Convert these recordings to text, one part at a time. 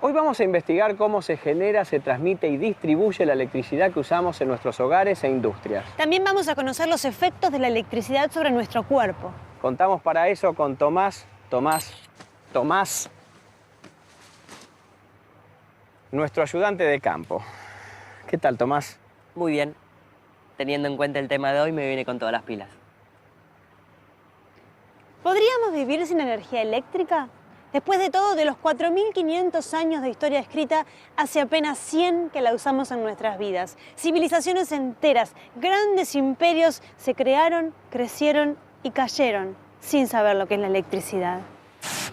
Hoy vamos a investigar cómo se genera, se transmite y distribuye la electricidad que usamos en nuestros hogares e industrias. También vamos a conocer los efectos de la electricidad sobre nuestro cuerpo. Contamos para eso con Tomás, nuestro ayudante de campo. ¿Qué tal, Tomás? Muy bien. Teniendo en cuenta el tema de hoy, me viene con todas las pilas. ¿Podríamos vivir sin energía eléctrica? Después de todo, de los 4.500 años de historia escrita, hace apenas 100 que la usamos en nuestras vidas. Civilizaciones enteras, grandes imperios se crearon, crecieron y cayeron sin saber lo que es la electricidad.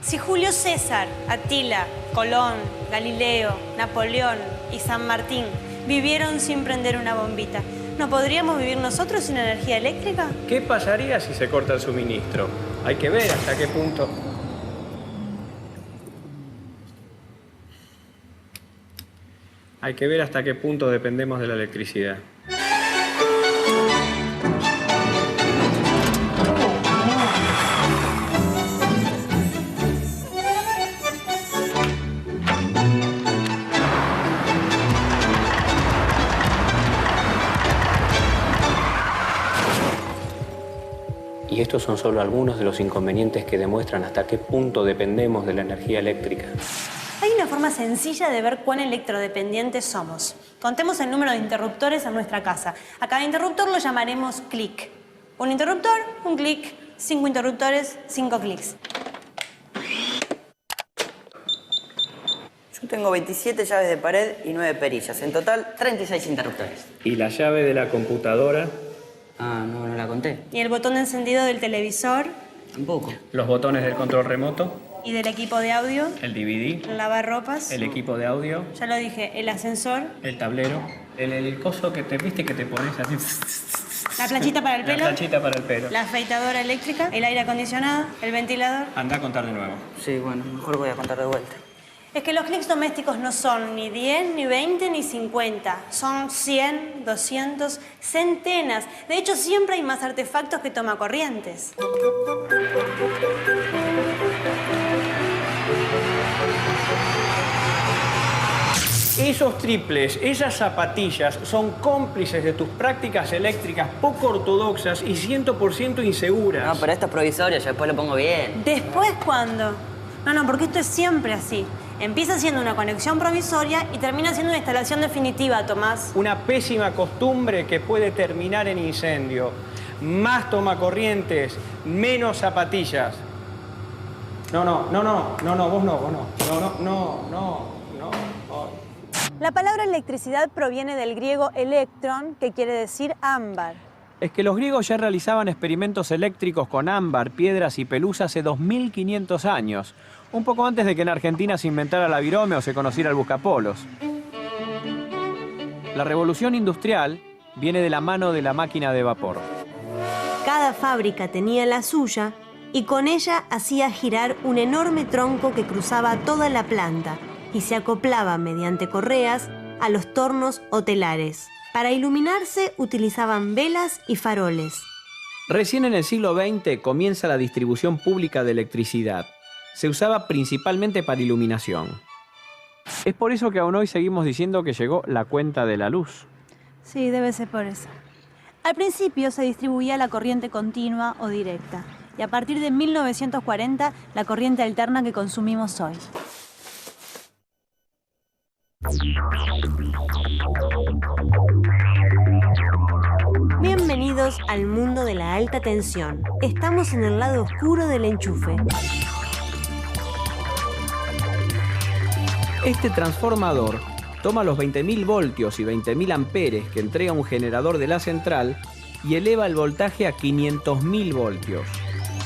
Si Julio César, Atila, Colón, Galileo, Napoleón y San Martín vivieron sin prender una bombita, ¿no podríamos vivir nosotros sin energía eléctrica? ¿Qué pasaría si se corta el suministro? Hay que ver hasta qué punto... Hay que ver hasta qué punto dependemos de la electricidad. Y estos son solo algunos de los inconvenientes que demuestran hasta qué punto dependemos de la energía eléctrica. Hay una forma sencilla de ver cuán electrodependientes somos. Contemos el número de interruptores en nuestra casa. A cada interruptor lo llamaremos clic. Un interruptor, un clic. 5 interruptores, 5 clics. Yo tengo 27 llaves de pared y 9 perillas. En total, 36 interruptores. ¿Y la llave de la computadora? Ah, no la conté. ¿Y el botón de encendido del televisor? Tampoco. ¿Los botones del control remoto? ¿Y del equipo de audio? ¿El DVD? ¿El lavarropas? ¿El equipo de audio? Ya lo dije, el ascensor. ¿El tablero? ¿El coso que te viste que te pones así? ¿La planchita para el pelo? La planchita para el pelo. ¿La afeitadora eléctrica? ¿El aire acondicionado? ¿El ventilador? Anda a contar de nuevo. Sí, bueno, mejor voy a contar de vuelta. Es que los clics domésticos no son ni 10, ni 20, ni 50. Son 100, 200, centenas. De hecho, siempre hay más artefactos que tomacorrientes. Esos triples, esas zapatillas, son cómplices de tus prácticas eléctricas poco ortodoxas y 100% inseguras. No, pero esto es provisorio, yo después lo pongo bien. ¿Después cuándo? No, porque esto es siempre así. Empieza siendo una conexión provisoria y termina siendo una instalación definitiva, Tomás. Una pésima costumbre que puede terminar en incendio. Más tomacorrientes, menos zapatillas. No, vos no. La palabra electricidad proviene del griego electron, que quiere decir ámbar. Es que los griegos ya realizaban experimentos eléctricos con ámbar, piedras y pelusa hace 2500 años. Un poco antes de que en Argentina se inventara la virome o se conociera el buscapolos. La revolución industrial viene de la mano de la máquina de vapor. Cada fábrica tenía la suya y con ella hacía girar un enorme tronco que cruzaba toda la planta y se acoplaba mediante correas a los tornos o telares. Para iluminarse utilizaban velas y faroles. Recién en el siglo XX comienza la distribución pública de electricidad. Se usaba principalmente para iluminación. Es por eso que aún hoy seguimos diciendo que llegó la cuenta de la luz. Sí, debe ser por eso. Al principio se distribuía la corriente continua o directa. Y a partir de 1940, la corriente alterna que consumimos hoy. Bienvenidos al mundo de la alta tensión. Estamos en el lado oscuro del enchufe. Este transformador toma los 20.000 voltios y 20.000 amperes que entrega un generador de la central y eleva el voltaje a 500.000 voltios.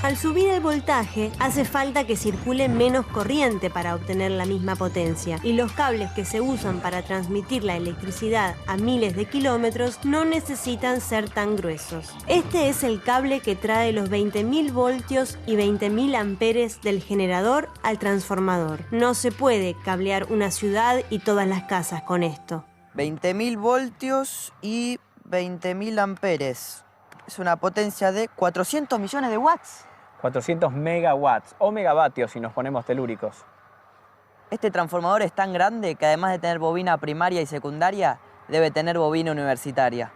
Al subir el voltaje, hace falta que circule menos corriente para obtener la misma potencia, y los cables que se usan para transmitir la electricidad a miles de kilómetros no necesitan ser tan gruesos. Este es el cable que trae los 20.000 voltios y 20.000 amperes del generador al transformador. No se puede cablear una ciudad y todas las casas con esto. 20.000 voltios y 20.000 amperes. Es una potencia de 400 millones de watts. 400 megawatts o megavatios si nos ponemos telúricos. Este transformador es tan grande que además de tener bobina primaria y secundaria, debe tener bobina universitaria.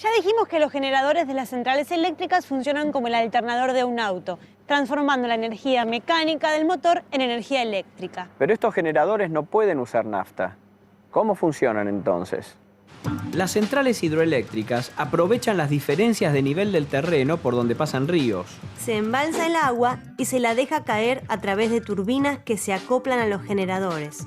Ya dijimos que los generadores de las centrales eléctricas funcionan como el alternador de un auto, transformando la energía mecánica del motor en energía eléctrica. Pero estos generadores no pueden usar nafta. ¿Cómo funcionan entonces? Las centrales hidroeléctricas aprovechan las diferencias de nivel del terreno por donde pasan ríos. Se embalsa el agua y se la deja caer a través de turbinas que se acoplan a los generadores.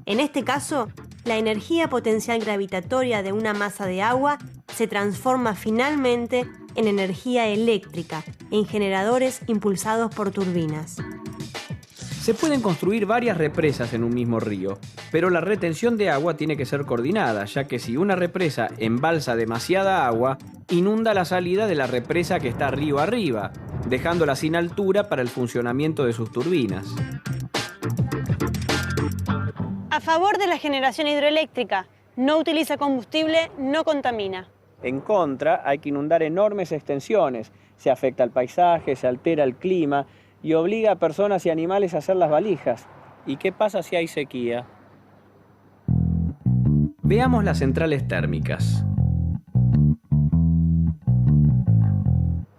En este caso, la energía potencial gravitatoria de una masa de agua se transforma finalmente en energía eléctrica en generadores impulsados por turbinas. Se pueden construir varias represas en un mismo río, pero la retención de agua tiene que ser coordinada, ya que si una represa embalsa demasiada agua, inunda la salida de la represa que está río arriba, dejándola sin altura para el funcionamiento de sus turbinas. A favor de la generación hidroeléctrica, no utiliza combustible, no contamina. En contra, hay que inundar enormes extensiones. Se afecta al paisaje, se altera el clima y obliga a personas y animales a hacer las valijas. ¿Y qué pasa si hay sequía? Veamos las centrales térmicas.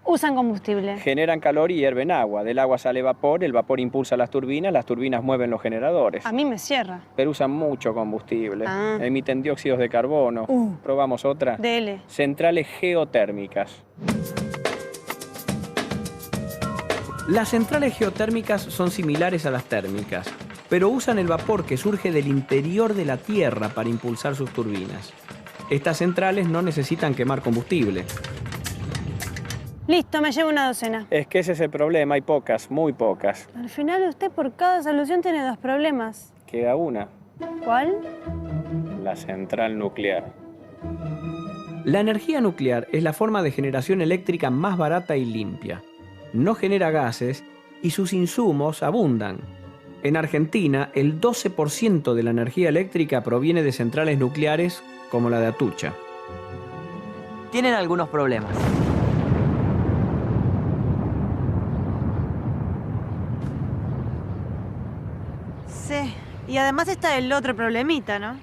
Usan combustible. Generan calor y hierven agua. Del agua sale vapor, el vapor impulsa las turbinas mueven los generadores. A mí me cierra. Pero usan mucho combustible. Ah. Emiten dióxidos de carbono. ¿Probamos otra? Dele. Centrales geotérmicas. Las centrales geotérmicas son similares a las térmicas, pero usan el vapor que surge del interior de la Tierra para impulsar sus turbinas. Estas centrales no necesitan quemar combustible. Listo, me llevo una docena. Es que ese es el problema, hay pocas, muy pocas. Al final usted por cada solución tiene dos problemas. Queda una, ¿Cuál? la central nuclear. La energía nuclear es la forma de generación eléctrica más barata y limpia. No genera gases y sus insumos abundan. En Argentina, el 12% de la energía eléctrica proviene de centrales nucleares como la de Atucha. Tienen algunos problemas. Sí, y además está el otro problemita, ¿no?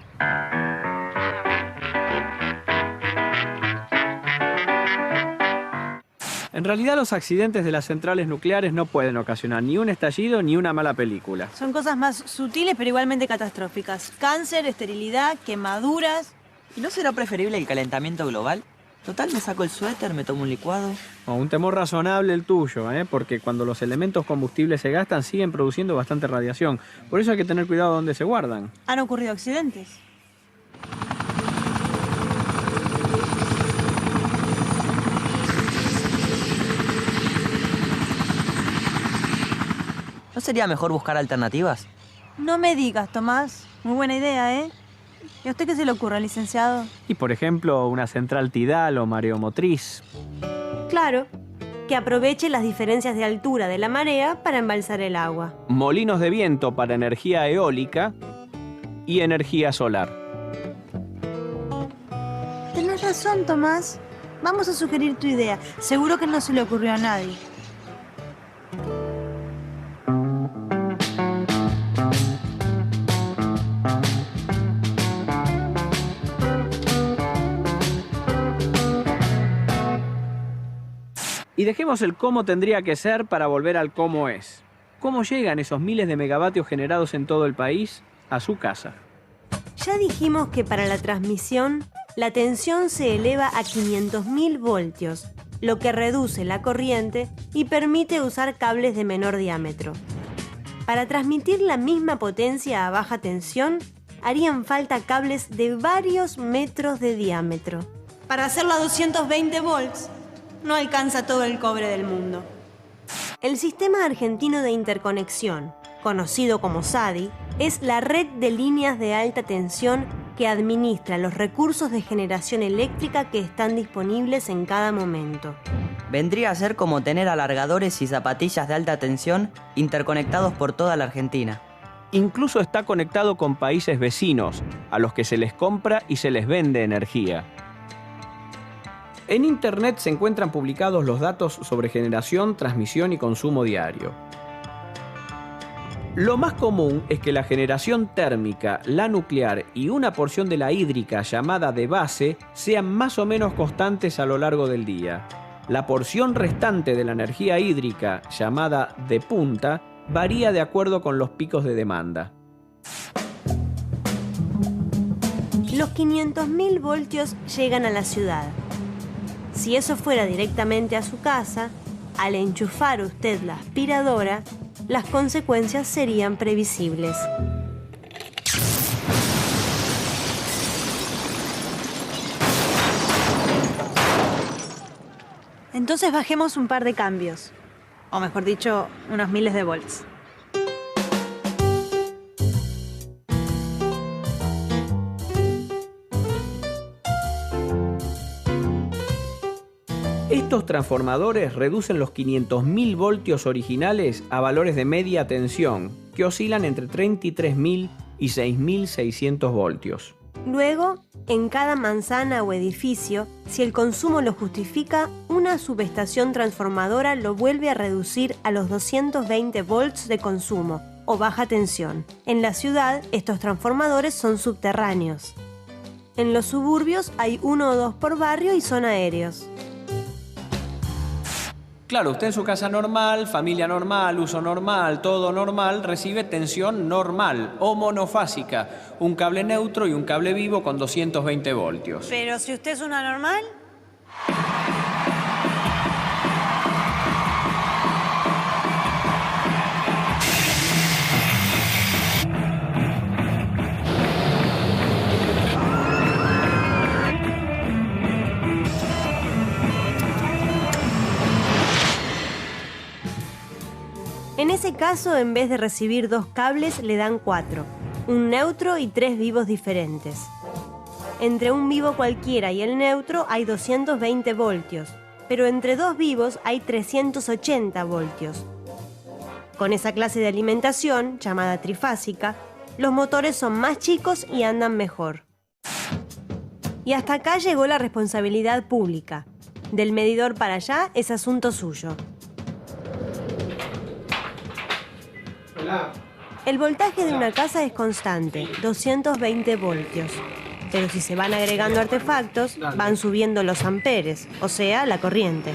En realidad, los accidentes de las centrales nucleares no pueden ocasionar ni un estallido ni una mala película. Son cosas más sutiles pero igualmente catastróficas. Cáncer, esterilidad, quemaduras. ¿Y no será preferible el calentamiento global? Total, me saco el suéter, me tomo un licuado. Un temor razonable el tuyo, porque cuando los elementos combustibles se gastan siguen produciendo bastante radiación. Por eso hay que tener cuidado donde se guardan. ¿Han ocurrido accidentes? ¿No sería mejor buscar alternativas? No me digas, Tomás. Muy buena idea, ¿eh? ¿Y a usted qué se le ocurre, licenciado? Y por ejemplo, una central tidal o mareomotriz. Claro, que aproveche las diferencias de altura de la marea para embalsar el agua. Molinos de viento para energía eólica y energía solar. Tenés razón, Tomás. Vamos a sugerir tu idea. Seguro que no se le ocurrió a nadie. Y dejemos el cómo tendría que ser para volver al cómo es. ¿Cómo llegan esos miles de megavatios generados en todo el país a su casa? Ya dijimos que para la transmisión, la tensión se eleva a 500.000 voltios, lo que reduce la corriente y permite usar cables de menor diámetro. Para transmitir la misma potencia a baja tensión, harían falta cables de varios metros de diámetro. Para hacerlo a 220 volts, no alcanza todo el cobre del mundo. El Sistema Argentino de Interconexión, conocido como SADI, es la red de líneas de alta tensión que administra los recursos de generación eléctrica que están disponibles en cada momento. Vendría a ser como tener alargadores y zapatillas de alta tensión interconectados por toda la Argentina. Incluso está conectado con países vecinos, a los que se les compra y se les vende energía. En Internet se encuentran publicados los datos sobre generación, transmisión y consumo diario. Lo más común es que la generación térmica, la nuclear y una porción de la hídrica llamada de base sean más o menos constantes a lo largo del día. La porción restante de la energía hídrica, llamada de punta, varía de acuerdo con los picos de demanda. Los 500.000 voltios llegan a la ciudad. Si eso fuera directamente a su casa, al enchufar usted la aspiradora, las consecuencias serían previsibles. Entonces bajemos un par de cambios. O mejor dicho, unos miles de volts. Estos transformadores reducen los 500.000 voltios originales a valores de media tensión, que oscilan entre 33.000 y 6.600 voltios. Luego, en cada manzana o edificio, si el consumo lo justifica, una subestación transformadora lo vuelve a reducir a los 220 volts de consumo o baja tensión. En la ciudad, estos transformadores son subterráneos. En los suburbios hay 1 o 2 por barrio y son aéreos. Claro, usted en su casa normal, familia normal, uso normal, todo normal, recibe tensión normal o monofásica, un cable neutro y un cable vivo con 220 voltios. Pero si usted es una normal... En ese caso, en vez de recibir 2 cables, le dan 4, un neutro y 3 vivos diferentes. Entre un vivo cualquiera y el neutro hay 220 voltios, pero entre 2 vivos hay 380 voltios. Con esa clase de alimentación, llamada trifásica, los motores son más chicos y andan mejor. Y hasta acá llegó la responsabilidad pública. Del medidor para allá es asunto suyo. El voltaje de una casa es constante, 220 voltios. Pero si se van agregando artefactos, van subiendo los amperes, o sea, la corriente.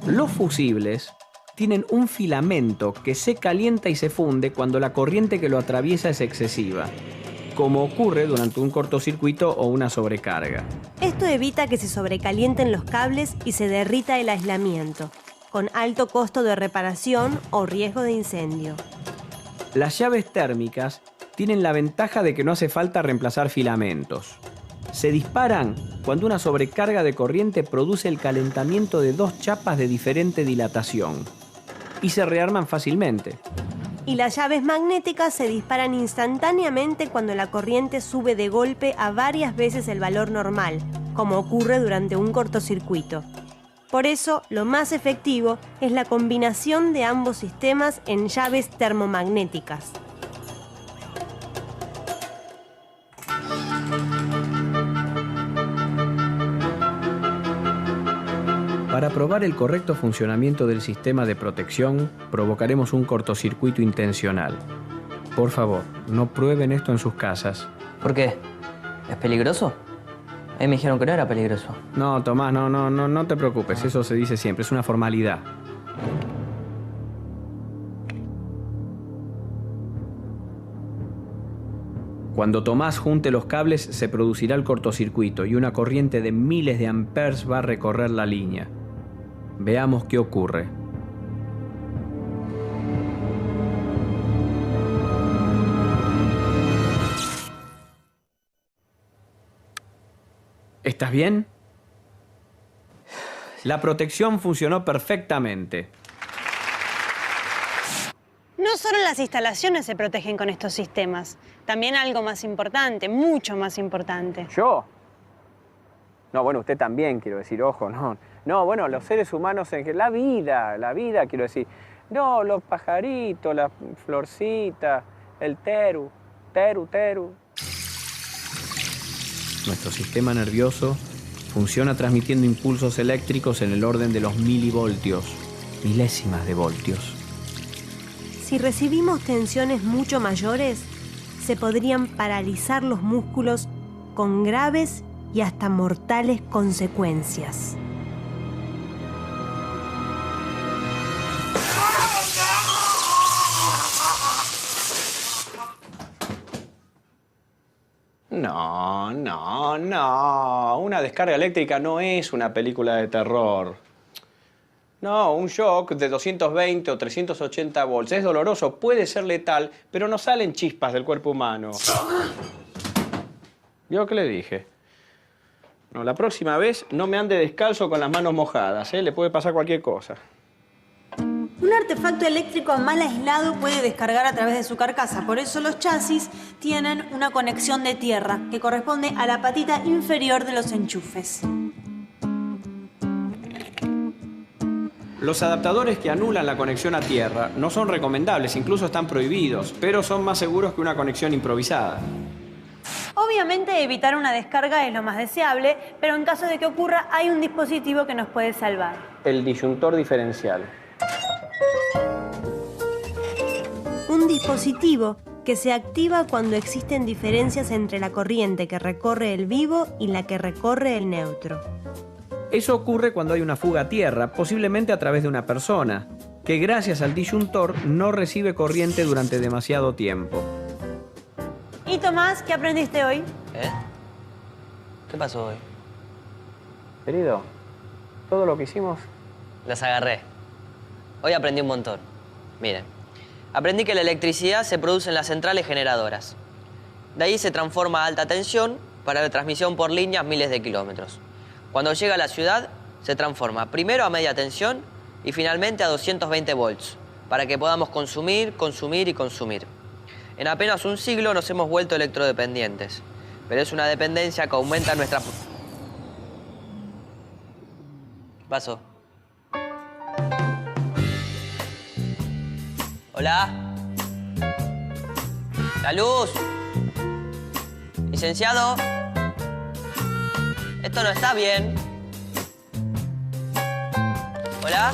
Los fusibles tienen un filamento que se calienta y se funde cuando la corriente que lo atraviesa es excesiva, como ocurre durante un cortocircuito o una sobrecarga. Esto evita que se sobrecalienten los cables y se derrita el aislamiento, con alto costo de reparación o riesgo de incendio. Las llaves térmicas tienen la ventaja de que no hace falta reemplazar filamentos. Se disparan cuando una sobrecarga de corriente produce el calentamiento de 2 chapas de diferente dilatación y se rearman fácilmente. Y las llaves magnéticas se disparan instantáneamente cuando la corriente sube de golpe a varias veces el valor normal, como ocurre durante un cortocircuito. Por eso, lo más efectivo es la combinación de ambos sistemas en llaves termomagnéticas. Para probar el correcto funcionamiento del sistema de protección, provocaremos un cortocircuito intencional. Por favor, no prueben esto en sus casas. ¿Por qué? ¿Es peligroso? A mí me dijeron que no era peligroso. No, Tomás, no te preocupes, eso se dice siempre, es una formalidad. Cuando Tomás junte los cables, se producirá el cortocircuito y una corriente de miles de amperes va a recorrer la línea. Veamos qué ocurre. ¿Estás bien? La protección funcionó perfectamente. No solo las instalaciones se protegen con estos sistemas, también algo más importante, mucho más importante. ¿Yo? No, bueno, usted también, quiero decir, ojo, no. No, bueno, los seres humanos en general, la vida, quiero decir. No, los pajaritos, las florcitas, el teru. nuestro sistema nervioso, funciona transmitiendo impulsos eléctricos en el orden de los milivoltios, milésimas de voltios. Si recibimos tensiones mucho mayores, se podrían paralizar los músculos con graves y hasta mortales consecuencias. No, no, no. Una descarga eléctrica no es una película de terror. No, un shock de 220 o 380 volts es doloroso, puede ser letal, pero no salen chispas del cuerpo humano. ¿Vio qué le dije? No, la próxima vez no me ande descalzo con las manos mojadas, ¿eh? Le puede pasar cualquier cosa. Un artefacto eléctrico mal aislado puede descargar a través de su carcasa. Por eso los chasis tienen una conexión de tierra que corresponde a la patita inferior de los enchufes. Los adaptadores que anulan la conexión a tierra no son recomendables, incluso están prohibidos, pero son más seguros que una conexión improvisada. Obviamente evitar una descarga es lo más deseable, pero en caso de que ocurra hay un dispositivo que nos puede salvar. El disyuntor diferencial. Un dispositivo que se activa cuando existen diferencias entre la corriente que recorre el vivo y la que recorre el neutro. Eso ocurre cuando hay una fuga a tierra, posiblemente a través de una persona, que gracias al disyuntor no recibe corriente durante demasiado tiempo. ¿Y Tomás, qué aprendiste hoy? ¿Qué pasó hoy? Querido, todo lo que hicimos... Las agarré. Hoy aprendí un montón. Miren, aprendí que la electricidad se produce en las centrales generadoras. De ahí se transforma a alta tensión para la transmisión por líneas miles de kilómetros. Cuando llega a la ciudad, se transforma primero a media tensión y finalmente a 220 volts, para que podamos consumir, consumir y consumir. En apenas un siglo nos hemos vuelto electrodependientes, pero es una dependencia que aumenta nuestra... ¿Qué pasó? ¿Hola? ¿La luz? ¿Licenciado? Esto no está bien. ¿Hola?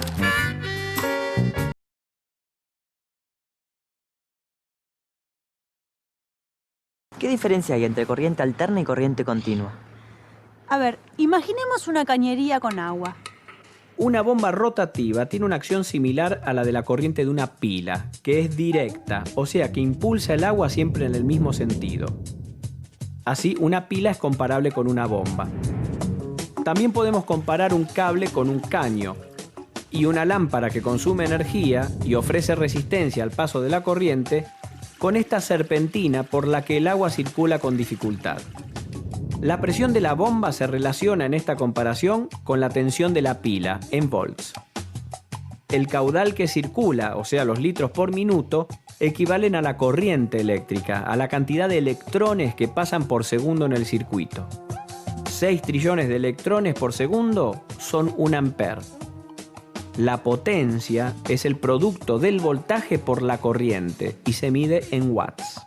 ¿Qué diferencia hay entre corriente alterna y corriente continua? A ver, imaginemos una cañería con agua. Una bomba rotativa tiene una acción similar a la de la corriente de una pila, que es directa, o sea que impulsa el agua siempre en el mismo sentido. Así, una pila es comparable con una bomba. También podemos comparar un cable con un caño, y una lámpara que consume energía y ofrece resistencia al paso de la corriente con esta serpentina por la que el agua circula con dificultad. La presión de la bomba se relaciona en esta comparación con la tensión de la pila, en volts. El caudal que circula, o sea, los litros por minuto, equivalen a la corriente eléctrica, a la cantidad de electrones que pasan por segundo en el circuito. 6 trillones de electrones por segundo son 1 ampere. La potencia es el producto del voltaje por la corriente y se mide en watts.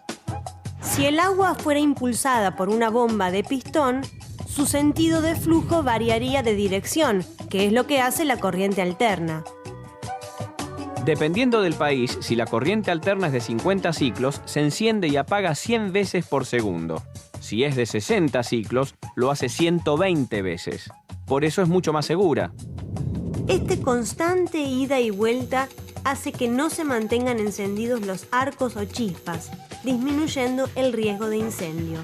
Si el agua fuera impulsada por una bomba de pistón, su sentido de flujo variaría de dirección, que es lo que hace la corriente alterna. Dependiendo del país, si la corriente alterna es de 50 ciclos, se enciende y apaga 100 veces por segundo. Si es de 60 ciclos, lo hace 120 veces. Por eso es mucho más segura. Este constante ida y vuelta hace que no se mantengan encendidos los arcos o chispas, disminuyendo el riesgo de incendio.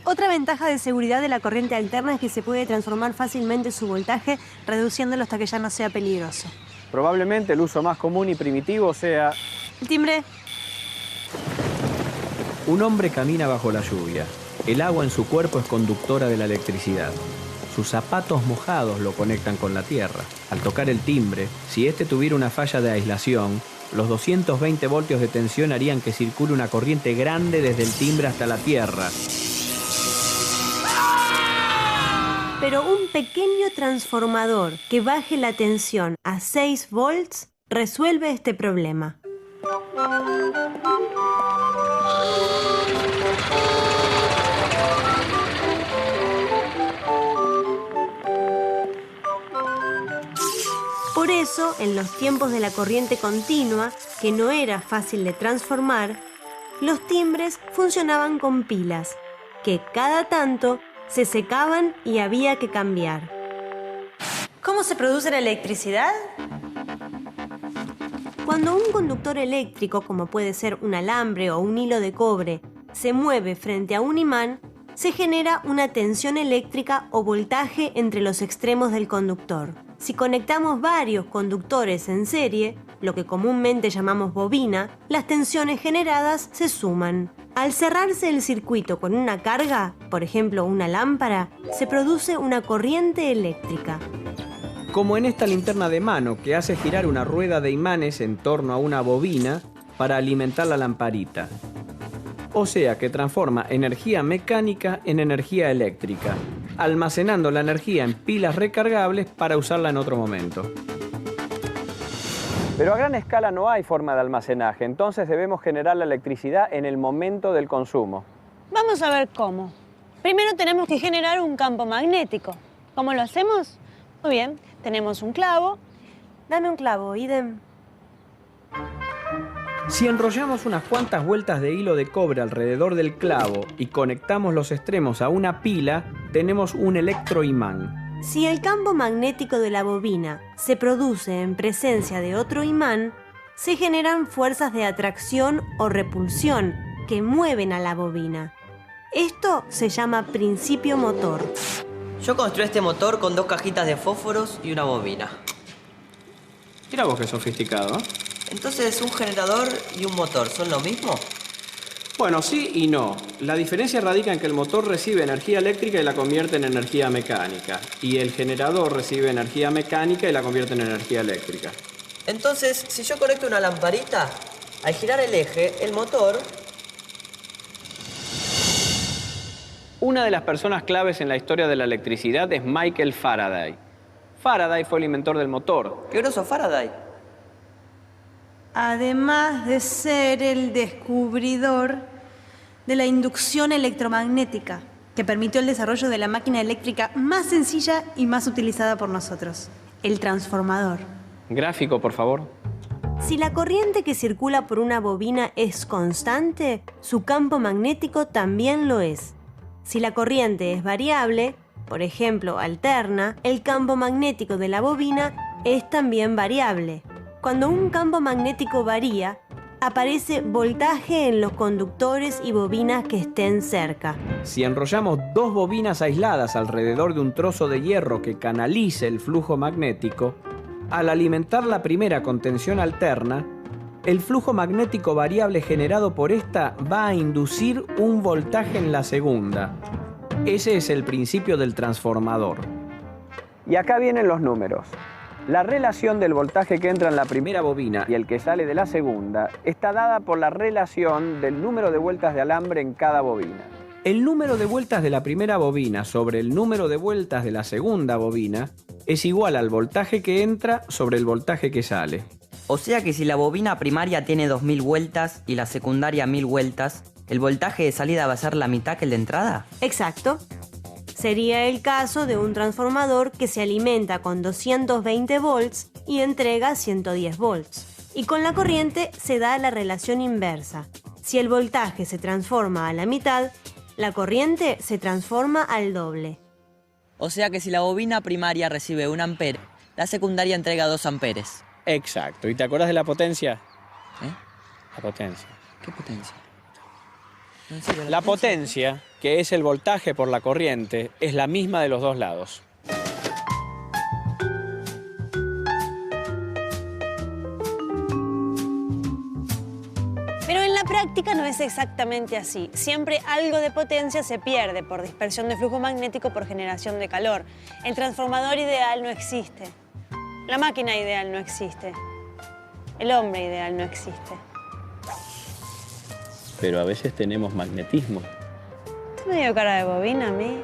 Otra ventaja de seguridad de la corriente alterna es que se puede transformar fácilmente su voltaje, reduciéndolo hasta que ya no sea peligroso. Probablemente el uso más común y primitivo sea... El timbre. Un hombre camina bajo la lluvia. El agua en su cuerpo es conductora de la electricidad. Sus zapatos mojados lo conectan con la tierra. Al tocar el timbre, si este tuviera una falla de aislación, los 220 voltios de tensión harían que circule una corriente grande desde el timbre hasta la tierra. Pero un pequeño transformador que baje la tensión a 6 volts resuelve este problema. eso, en los tiempos de la corriente continua, que no era fácil de transformar, los timbres funcionaban con pilas, que cada tanto se secaban y había que cambiar. ¿Cómo se produce la electricidad? Cuando un conductor eléctrico, como puede ser un alambre o un hilo de cobre, se mueve frente a un imán, se genera una tensión eléctrica o voltaje entre los extremos del conductor. Si conectamos varios conductores en serie, lo que comúnmente llamamos bobina, las tensiones generadas se suman. Al cerrarse el circuito con una carga, por ejemplo una lámpara, se produce una corriente eléctrica. Como en esta linterna de mano que hace girar una rueda de imanes en torno a una bobina para alimentar la lamparita. O sea que transforma energía mecánica en energía eléctrica, almacenando la energía en pilas recargables para usarla en otro momento. Pero a gran escala no hay forma de almacenaje, entonces debemos generar la electricidad en el momento del consumo. Vamos a ver cómo. Primero tenemos que generar un campo magnético. ¿Cómo lo hacemos? Muy bien, tenemos un clavo. Dame un clavo, Idem. Si enrollamos unas cuantas vueltas de hilo de cobre alrededor del clavo y conectamos los extremos a una pila, tenemos un electroimán. Si el campo magnético de la bobina se produce en presencia de otro imán, se generan fuerzas de atracción o repulsión que mueven a la bobina. Esto se llama principio motor. Yo construí este motor con 2 cajitas de fósforos y una bobina. Mira vos qué sofisticado. Entonces, ¿un generador y un motor son lo mismo? Bueno, sí y no. La diferencia radica en que el motor recibe energía eléctrica y la convierte en energía mecánica. Y el generador recibe energía mecánica y la convierte en energía eléctrica. Entonces, si yo conecto una lamparita, al girar el eje, el motor... Una de las personas claves en la historia de la electricidad es Michael Faraday. Faraday fue el inventor del motor. ¡Qué groso Faraday! Además de ser el descubridor de la inducción electromagnética, que permitió el desarrollo de la máquina eléctrica más sencilla y más utilizada por nosotros, el transformador. Gráfico, por favor. Si la corriente que circula por una bobina es constante, su campo magnético también lo es. Si la corriente es variable, por ejemplo, alterna, el campo magnético de la bobina es también variable. Cuando un campo magnético varía, aparece voltaje en los conductores y bobinas que estén cerca. Si enrollamos 2 bobinas aisladas alrededor de un trozo de hierro que canalice el flujo magnético, al alimentar la primera con tensión alterna, el flujo magnético variable generado por esta va a inducir un voltaje en la segunda. Ese es el principio del transformador. Y acá vienen los números. La relación del voltaje que entra en la primera bobina y el que sale de la segunda está dada por la relación del número de vueltas de alambre en cada bobina. El número de vueltas de la primera bobina sobre el número de vueltas de la segunda bobina es igual al voltaje que entra sobre el voltaje que sale. O sea que si la bobina primaria tiene 2000 vueltas y la secundaria 1000 vueltas, ¿el voltaje de salida va a ser la mitad que el de entrada? Exacto. Sería el caso de un transformador que se alimenta con 220 volts y entrega 110 volts. Y con la corriente se da la relación inversa. Si el voltaje se transforma a la mitad, la corriente se transforma al doble. O sea que si la bobina primaria recibe 1 ampere, la secundaria entrega 2 amperes. Exacto. ¿Y te acuerdas de la potencia? ¿Eh? La potencia. ¿Qué potencia? La potencia, que es el voltaje por la corriente, es la misma de los dos lados. Pero en la práctica no es exactamente así. Siempre algo de potencia se pierde por dispersión de flujo magnético por generación de calor. El transformador ideal no existe. La máquina ideal no existe. El hombre ideal no existe. Pero a veces tenemos magnetismo. ¿Tú me dio cara de bobina a mí?